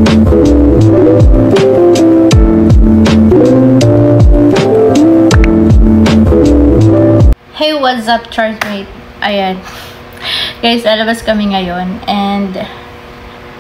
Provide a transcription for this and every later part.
Hey, what's up, Chartmate? Ayan. Guys, lalabas kami ngayon and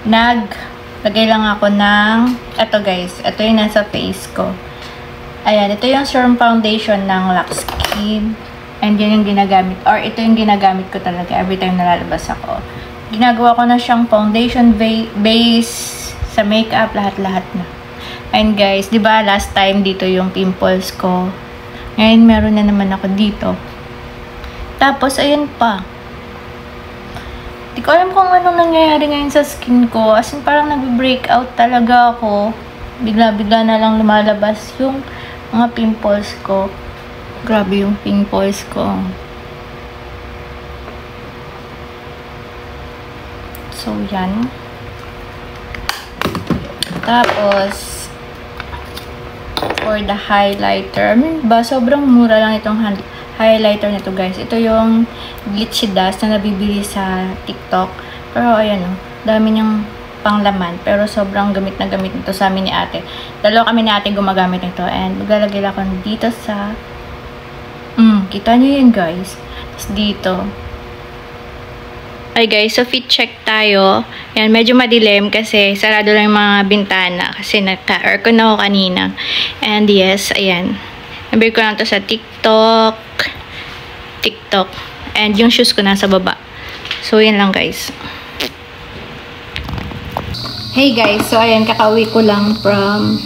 naglagay lang ako ng eto guys. Ito yung nasa face ko. Ayan, ito yung serum foundation ng Lux Skin. And yun yung ginagamit. Or ito yung ginagamit ko talaga every time nalalabas ako. Ginagawa ko na siyang foundation base sa makeup, lahat-lahat na. And guys, di ba last time dito yung pimples ko. Ngayon meron na naman ako dito. Tapos, ayan pa. Di ko alam kung anong nangyayari ngayon sa skin ko. As in, parang nag-breakout talaga ako. Bigla-bigla na lang lumalabas yung mga pimples ko. Grabe yung pimples ko. So, yan. Tapos, for the highlighter. I mean ba, sobrang mura lang itong highlighter nito guys. Ito yung glitchy dust na nabibili sa TikTok. Pero ayan o, dami niyang panglaman. Pero sobrang gamit na gamit nito sa amin ni ate. Dalawa kami ni ate gumagamit nito. And maglalagay lang ako dito sa kita niyo yun guys. Tapos dito. Ay guys, so fit check tayo. Yan, medyo madilim kasi sarado lang yung mga bintana. Kasi nagka-aircon ako kanina. And yes, ayan. Nabili ko lang to sa TikTok. And yung shoes ko nasa baba. So, yan lang guys. Hey guys, so ayan, kakauwi ko lang from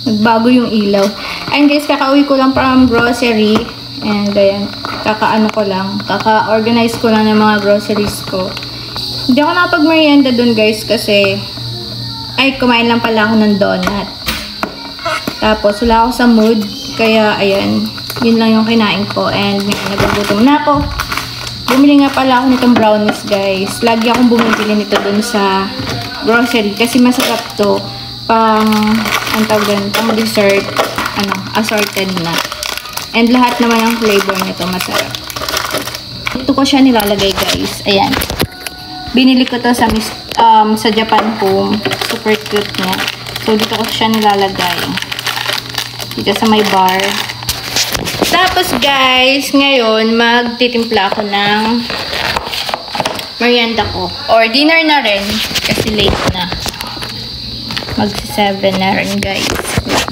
nagbago yung ilaw. Ayan guys, kakauwi ko lang from grocery. And ayan, kaka-organize ko lang ng mga groceries ko. Hindi ako nakapag-merienda dun guys kasi kumain lang pala ako ng donut. Tapos, wala ako sa mood. Kaya, ayan. Yun lang yung kinain ko. And, nagugutom na ako. Bumili nga pala ako nitong brownies, guys. Lagi akong bumibili nito dun sa grocery. Kasi masarap to. Pang dessert. Assorted na. And, lahat naman ang flavor nito masarap. Ito ko siya nilalagay, guys. Ayan. Binili ko to sa Japan Home. Super cute niya. So, dito ko siya nilalagay. Dito sa may bar. Tapos guys, ngayon magtitimpla ako ng merienda ko. Or dinner na rin. Kasi late na. Magsi-7 na rin guys.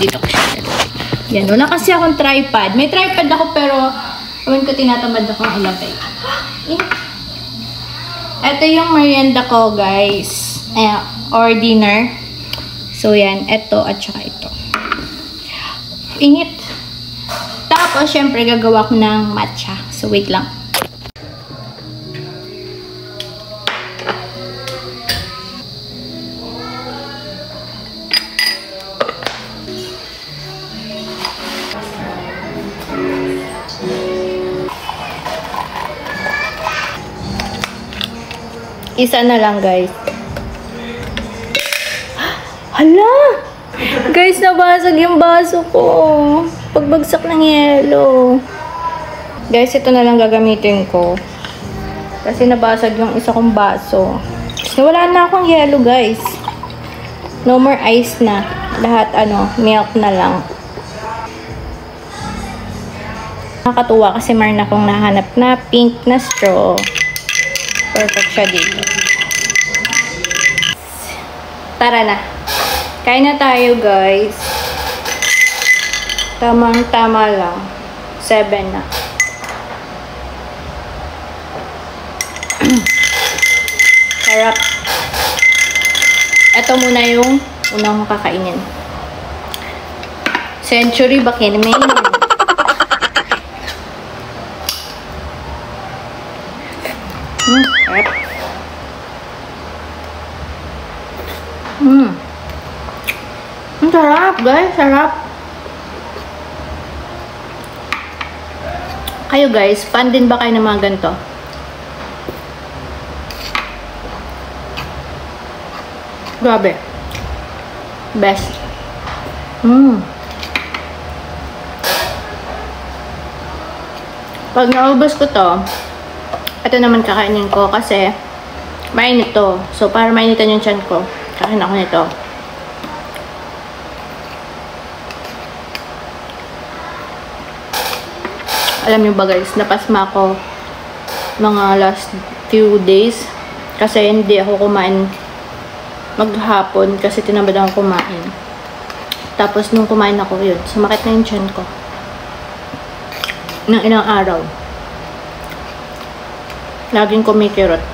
Dito ko siya ilagay. Yan. Wala kasi akong tripod. May tripod ako pero ewan ko tinatamad akong ilagay. Ito yung merienda ko guys. Ayan. Or dinner. So yan. Ito at saka ito. Init. Tapos, syempre, gagawa ko ng matcha. So, wait lang. Isa na lang, guys. Hala! Guys, nabasag yung baso ko. Pagbagsak ng yelo. Guys, ito na lang gagamitin ko. Kasi nabasag yung isa kong baso. So, wala na akong yelo, guys. No more ice na. Lahat, milk na lang. Nakakatuwa kasi meron akong nahanap na pink na straw. Perfect siya dito. Tara na. Kain na tayo, guys. Tamang-tama lang. 7 na. Sarap. Ito muna yung unang makakainin. Century Bakinamen. Sarap. Ang sarap, guys. Sarap. Kayo, guys, fan din ba kayo ng mga ganito? Grabe. Best. Pag naubos ko to, ito naman kakainin ko kasi Mainit to. So, para mainitan yung tiyan ko, kakain ako nito. Alam nyo ba guys, napasma ako mga last few days kasi hindi ako kumain maghapon kasi tinamad ako kumain. Tapos nung kumain ako yun, sumakit na yung tiyan ko ng ilang araw. Laging kumikirot.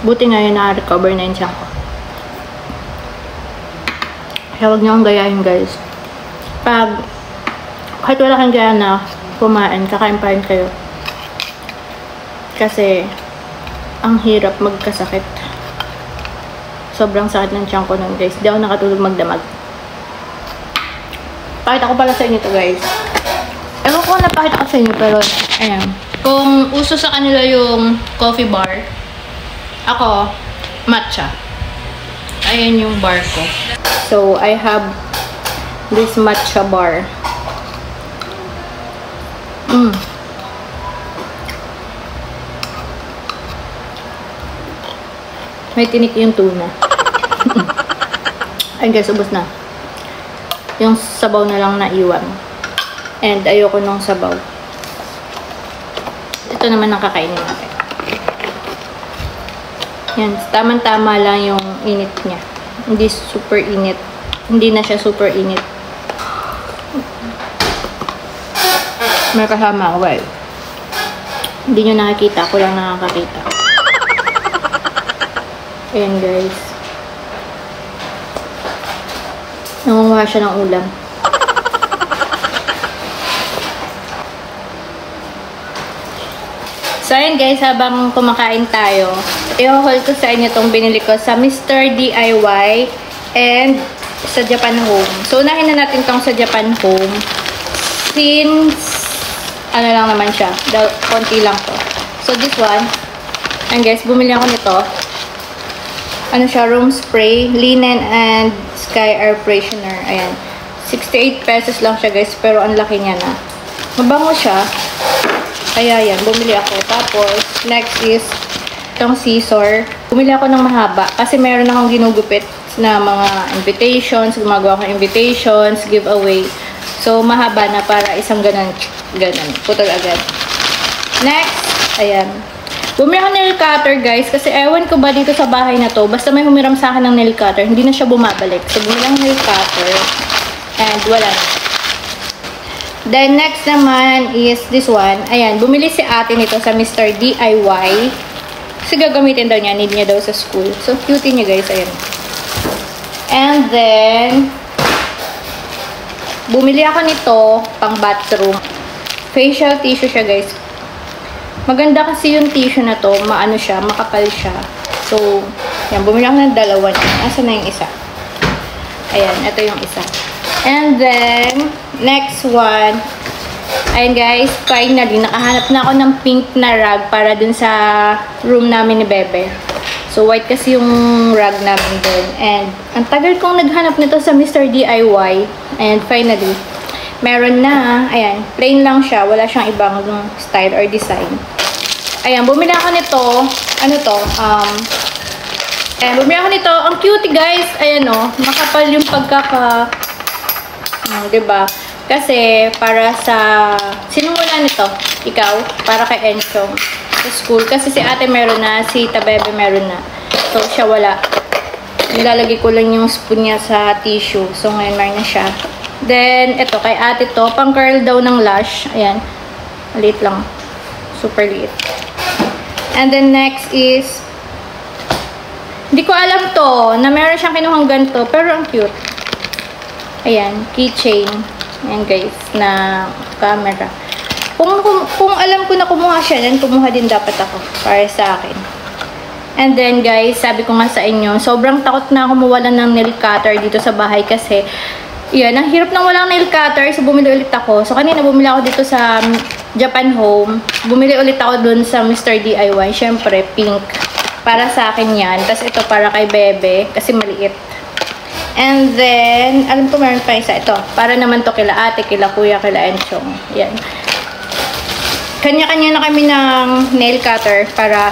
Buti ngayon na-recover na yung tiyan ko. Kaya huwag niyo akong gayahin guys. Kahit wala kang gaya na kumain, kakain pa rin kayo. Kasi ang hirap magkasakit. Sobrang sakit ng tiyan ko nun guys. Di ako nakatulog magdamag. Pakita ko pala sa inyo to guys. Ewan ko napakita ko sa inyo pero ayan. Kung uso sa kanila yung coffee bar, ako matcha. Ayan yung bar ko. So I have this matcha bar. May tinik yung tuna. Ay guys, ubos na. Yung sabaw na lang naiwan. And ayoko nung sabaw. Ito naman ang kakainin natin. Yan, tamang-tama lang yung init niya. Hindi super init. Hindi na siya super init. May kasama ako guys. Hindi nyo nakikita. Ako lang nakakakita. Ayan guys. Nangunguha siya ng ulam. So ayan guys, habang kumakain tayo, i-haul ko sa inyo itong binili ko sa Mr. DIY and sa Japan Home. So unahin na natin itong sa Japan Home. Since ano lang naman siya, konti lang to. So this one, ayan guys, bumili ako nito. Ano siya, room spray, linen and sky air freshener. Ayan. 68 pesos lang siya guys, pero ang laki niya na. Mabango siya. Kaya yan, bumili ako. Tapos, next is itong scissor. Bumili ako ng mahaba kasi meron akong ginugupit na mga invitations, gumagawa akong invitations, giveaway. So, mahaba na para isang ganun, putol agad. Next, ayan. Bumili ako ng nail cutter guys kasi ewan ko ba dito sa bahay na to, basta may humiram sa akin ng nail cutter, hindi na siya bumabalik. So bumili ako ng nail cutter and wala na. Then next naman is this one. Ayan, bumili si ate nito sa Mr. DIY. Kasi gagamitin daw niya, need niya daw sa school. So cute niya guys, ayan. And then bumili ako nito pang bathroom. Facial tissue siya guys. Maganda kasi yung tissue na to, maano siya, makapal siya. So, yan, bumili ako ng dalawa niya. Asa na yung isa? Ayan, ito yung isa. And then, next one. Ayan guys, finally, nakahanap na ako ng pink na rag para dun sa room namin ni Bebe. So, white kasi yung rag namin dun. And, ang tagal kong naghanap nito sa Mr. DIY. And finally, meron na. Ayan, plain lang siya. Wala siyang ibang style or design. Ayan, bumili ako nito. Ano to? Ayan, bumili ako nito. Ang cute guys. Ayan o. Makapal yung pagkaka... diba? Kasi, para sa... Sinumula nito? Ikaw? Para kay Encho. Sa school. Kasi si ate meron na. Si Tabebe meron na. So, siya wala. Nilalagay ko lang yung spoon niya sa tissue. So, ngayon meron na siya. Then, ito. Kay ate to. Pang curl daw ng lash. Ayan. Maliit lang. Super liit. And then next is, hindi ko alam to, na meron siyang kinuhang ganito, pero ang cute. Ayan, keychain. Ayan guys, na camera. Kung alam ko na kumuha siya, then kumuha din dapat ako, para sa akin. And then guys, sabi ko nga sa inyo, sobrang takot na ako mawalan ng nail cutter dito sa bahay kasi, yan, ang hirap nang walang nail cutter, so bumili ulit ako. So kanina bumili ako dito sa Japan Home. Bumili ulit ako dun sa Mr. DIY. Syempre, pink. Para sa akin yan. Tapos ito para kay Bebe, kasi maliit. And then, alam ko meron pa isa. Ito, para naman to kila ate, kila kuya, kila Enchong. Yan. Kanya-kanya na kami ng nail cutter para,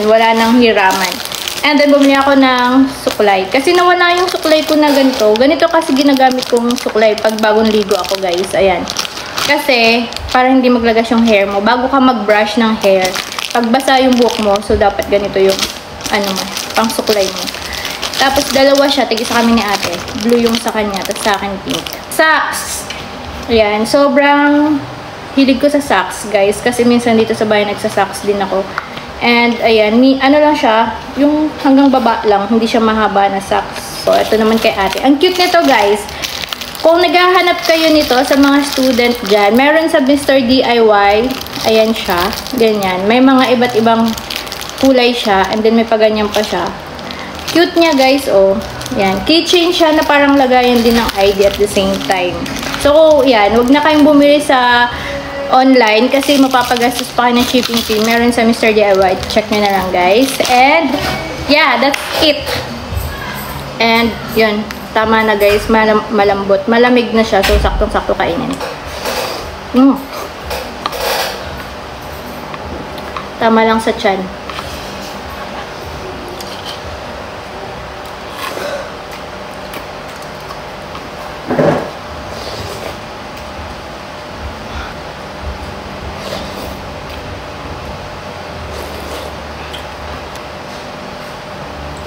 wala nang hiraman. And then, bumili ako ng suklay. Kasi nawala yung suklay ko na ganito. Ganito kasi ginagamit kong suklay pag bagong ligo ako, guys. Ayan. Kasi, para hindi maglagas yung hair mo. Bago ka mag-brush ng hair, pag basa yung buhok mo, so dapat ganito yung, pang suklay mo. Tapos, dalawa siya. Tig-isa kami ni ate. Blue yung sa kanya, tapos sa akin pink. Socks. Ayan. Sobrang hilig ko sa socks, guys. Kasi minsan dito sa bahay nagsa-socks din ako. And, ayan, ano lang siya, yung hanggang baba lang, hindi siya mahaba na socks. So, ito naman kay ate. Ang cute nito, guys. Kung naghahanap kayo nito sa mga student dyan, meron sa Mr. DIY, ayan siya, ganyan. May mga iba't ibang kulay siya, and then may paganyan pa siya. Cute niya, guys, oh. Yan, keychain siya na parang lagayan din ng ID at the same time. So, yan, huwag na kayong bumili sa online kasi mapapagastos pa kayo ng shipping fee. Meron sa Mr. DIY. Check nyo na lang, guys. And, yeah, that's it. And, yun. Tama na, guys. Malambot. Malamig na siya. So, saktong-sakto kainin. Tama lang sa tiyan.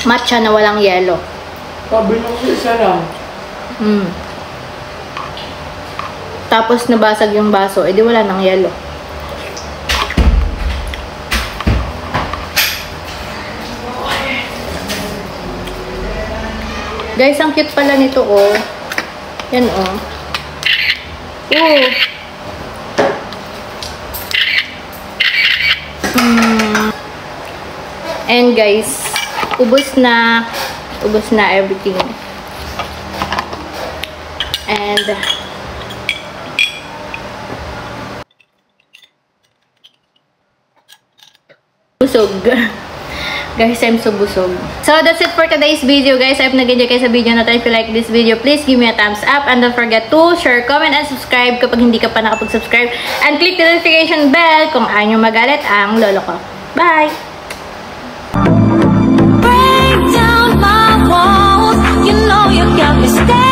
Matcha na walang yelo. Sabi nung isa lang. Tapos nabasag yung baso, edi wala nang yelo. Guys, ang cute pala nito, oh. Yan, oh. And guys, ubos na everything. And busog. Guys, I'm so busog. So, that's it for today's video, guys. I hope nag-enjoy kayo sa video na to. If you like this video, please give me a thumbs up. And don't forget to share, comment, and subscribe kapag hindi ka pa nakapag-subscribe. And click the notification bell kung ayaw nyo magalit ang lolo ko. Bye! Break down my walls, you know you got me staying.